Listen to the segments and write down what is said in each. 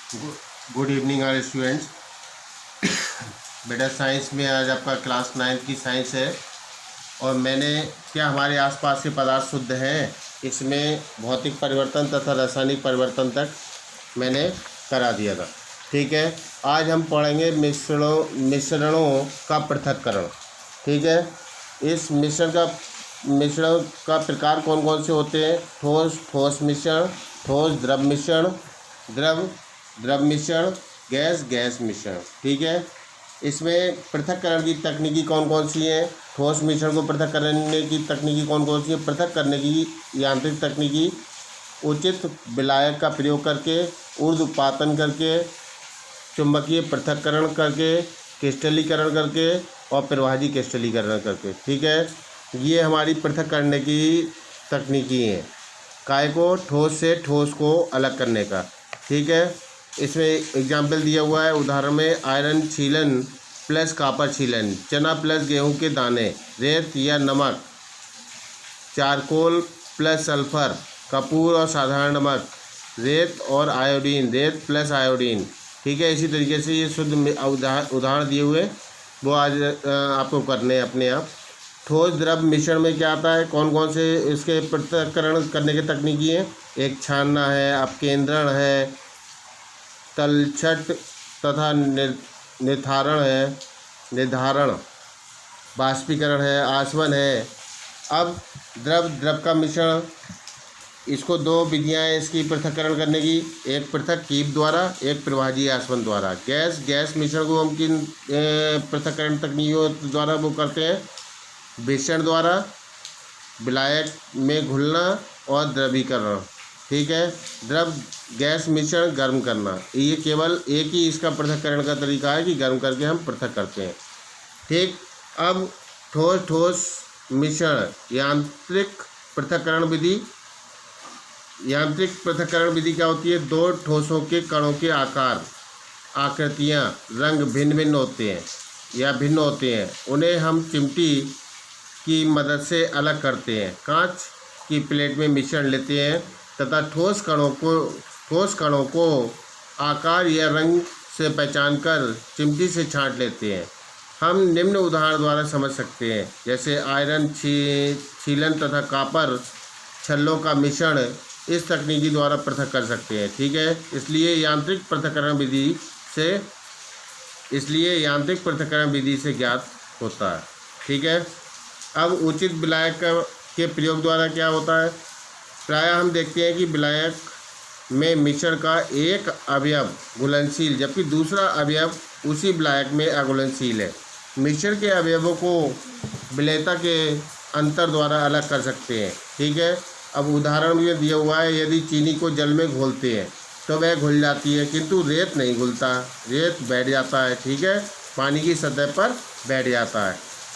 Good evening our students. बेटा science में आज आपका क्लास 9 की साइंस है और मैंने क्या हमारे आसपास के पदार्थ शुद्ध हैं इसमें भौतिक परिवर्तन तथा रासायनिक परिवर्तन तक मैंने करा दिया था। ठीक है, आज हम पढ़ेंगे मिश्रणों का पृथक्करण। ठीक है, इस मिश्रण का प्रकार कौन कौन से होते हैं? ठोस मिश्रण, ठोस द्रव मिश्रण, द्रव मिश्रण, गैस मिश्रण। ठीक है, इसमें पृथक्करण की तकनीकी कौन कौन सी हैं? ठोस मिश्रण को पृथक करने की तकनीकी कौन कौन सी है? पृथक करने की यांत्रिक तकनीकी, उचित विलायक का प्रयोग करके, ऊर्ध्वपातन करके, चुंबकीय पृथक्करण करके, क्रिस्टलीकरण करके और प्रवाही क्रिस्टलीकरण करके। ठीक है, ये हमारी पृथक करने की तकनीकी हैं, काय को ठोस से ठोस को अलग करने का। ठीक है, इसमें एग्जाम्पल दिया हुआ है उदाहरण में आयरन छीलन प्लस कॉपर छीलन, चना प्लस गेहूं के दाने, रेत या नमक, चारकोल प्लस सल्फर, कपूर और साधारण नमक, रेत और आयोडीन, रेत प्लस आयोडीन। ठीक है, इसी तरीके से ये शुद्ध उदाहरण दिए हुए वो आज आपको करने अपने आप। ठोस द्रव मिश्रण में क्या आता है? कौन कौन से इसके पृथक्करण करने की तकनीकी हैं? एक छानना है, अपकेंद्रण है, तलछट तथा निर्धारण, बाष्पीकरण है, आसवन है। अब द्रव का मिश्रण, इसको दो विधियां हैं इसकी पृथक्करण करने की, एक पृथक कीप द्वारा, एक प्रवाही आसवन द्वारा। गैस मिश्रण को हम किन पृथक्करण तकनीकों द्वारा वो करते हैं? विषण द्वारा, विलायक में घुलना और द्रवीकरण। ठीक है, गैस मिश्रण गर्म करना, ये केवल एक ही इसका पृथक्करण का तरीका है कि गर्म करके हम पृथक करते हैं। ठीक, अब ठोस मिश्रण यांत्रिक पृथक्करण विधि क्या होती है? दो ठोसों के कणों के आकार, आकृतियाँ, रंग भिन्न होते हैं, उन्हें हम चिमटी की मदद से अलग करते हैं। कांच की प्लेट में मिश्रण लेते हैं तथा ठोस कणों को आकार या रंग से पहचानकर चिमटी से छांट लेते हैं। हम निम्न उदाहरण द्वारा समझ सकते हैं, जैसे आयरन छीलन तथा कॉपर छल्लों का मिश्रण इस तकनीकी द्वारा पृथक कर सकते हैं। ठीक है, इसलिए यांत्रिक पृथक्करण विधि से ज्ञात होता है। ठीक है, अब उचित विलायक के प्रयोग द्वारा क्या होता है? प्रायः हम देखते हैं कि विलायक में मिश्रण का एक अवयव घुलनशील जबकि दूसरा अवयव उसी विलायक में अघुलनशील है। मिश्रण के अवयवों को विलेयता के अंतर द्वारा अलग कर सकते हैं। ठीक है, अब उदाहरण में दिया हुआ है, यदि चीनी को जल में घोलते हैं तो वह घुल जाती है, किंतु रेत नहीं घुलता, रेत बैठ जाता है। ठीक है, पानी की सतह पर बैठ जाता है।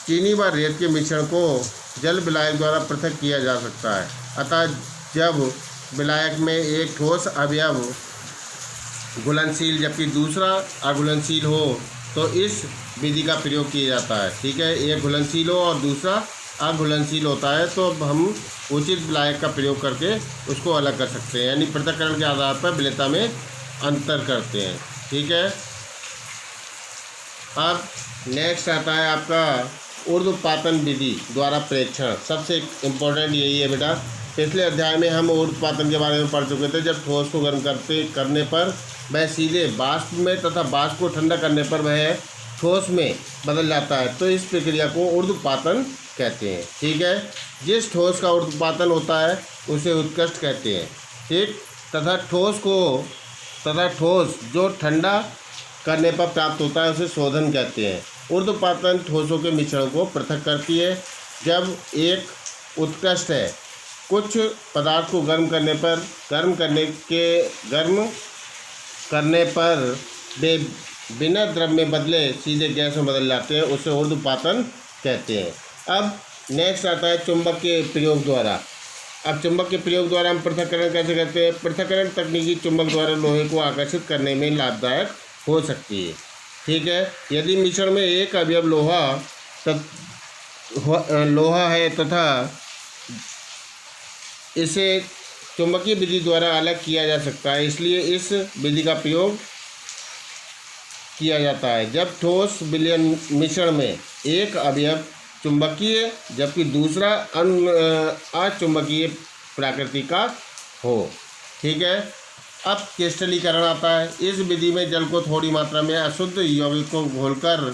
चीनी व रेत के मिश्रण को जल विलायक द्वारा पृथक किया जा सकता है। अतः जब विलायक में एक ठोस अवयव घुलनशील जबकि दूसरा अघुलनशील हो तो इस विधि का प्रयोग किया जाता है। ठीक है, एक घुलनशील हो और दूसरा अघुलनशील होता है तो हम उचित विलायक का प्रयोग करके उसको अलग कर सकते हैं, यानी पृथक्करण के आधार पर विलेयता में अंतर करते हैं। ठीक है, अब नेक्स्ट आता है आपका ऊर्ध्वपातन विधि द्वारा प्रेक्षण। सबसे इम्पोर्टेंट यही है बेटा। पिछले अध्याय में हम ऊर्ध्वपातन के बारे में पढ़ चुके थे, जब ठोस को गर्म करने पर वह सीधे वाष्प में तथा वाष्प को ठंडा करने पर वह ठोस में बदल जाता है, तो इस प्रक्रिया को ऊर्ध्वपातन कहते हैं। ठीक है, जिस ठोस का ऊर्ध्वपातन होता है उसे उत्कृष्ट कहते हैं। ठीक, तथा ठोस जो ठंडा करने पर प्राप्त होता है उसे शोधन कहते हैं। ऊर्ध्वपातन ठोसों के मिश्रण को पृथक करती है। जब एक उत्कृष्ट है, कुछ पदार्थ को गर्म करने पर वे बिना द्रव में बदले सीधे गैस में बदल जाते हैं, उसे ऊर्ध्वपातन कहते हैं। अब नेक्स्ट आता है चुंबक के प्रयोग द्वारा। अब चुंबक के प्रयोग द्वारा हम पृथक्करण कैसे करते हैं? पृथक्करण तकनीकी चुंबक द्वारा लोहे को आकर्षित करने में लाभदायक हो सकती है। ठीक है, यदि मिश्रण में एक अवयव लोहा है तथा इसे चुंबकीय विधि द्वारा अलग किया जा सकता है, इसलिए इस विधि का प्रयोग किया जाता है जब ठोस विलयन मिश्रण में एक अवयव चुंबकीय जबकि दूसरा अचुंबकीय प्रकृति का हो। ठीक है। अब क्रिस्टलीकरण आता है। इस विधि में जल को थोड़ी मात्रा में अशुद्ध यौगिक को घोलकर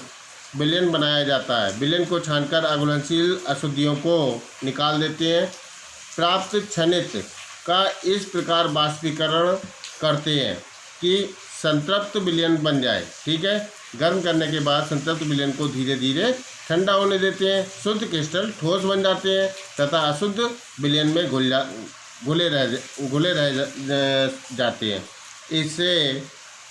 विलयन बनाया जाता है। विलयन को छानकर अघुलनशील अशुद्धियों को निकाल देते हैं। प्राप्त क्षणिक का इस प्रकार वाष्पीकरण करते हैं कि संतृप्त विलयन बन जाए। ठीक है। गर्म करने के बाद संतृप्त विलयन को धीरे धीरे ठंडा होने देते हैं। शुद्ध क्रिस्टल ठोस बन जाते हैं तथा अशुद्ध विलयन में घुले रह जाते हैं। इससे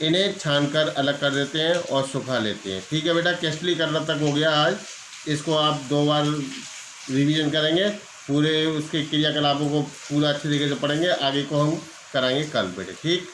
इन्हें छानकर अलग कर देते हैं और सुखा लेते हैं। ठीक है बेटा, क्रिस्टलीकरण तक हो गया आज। इसको आप 2 बार रिवीजन करेंगे, पूरे उसके क्रियाकलापों को पूरा अच्छे तरीके से पढ़ेंगे। आगे को हम कराएंगे कल बेटे। ठीक।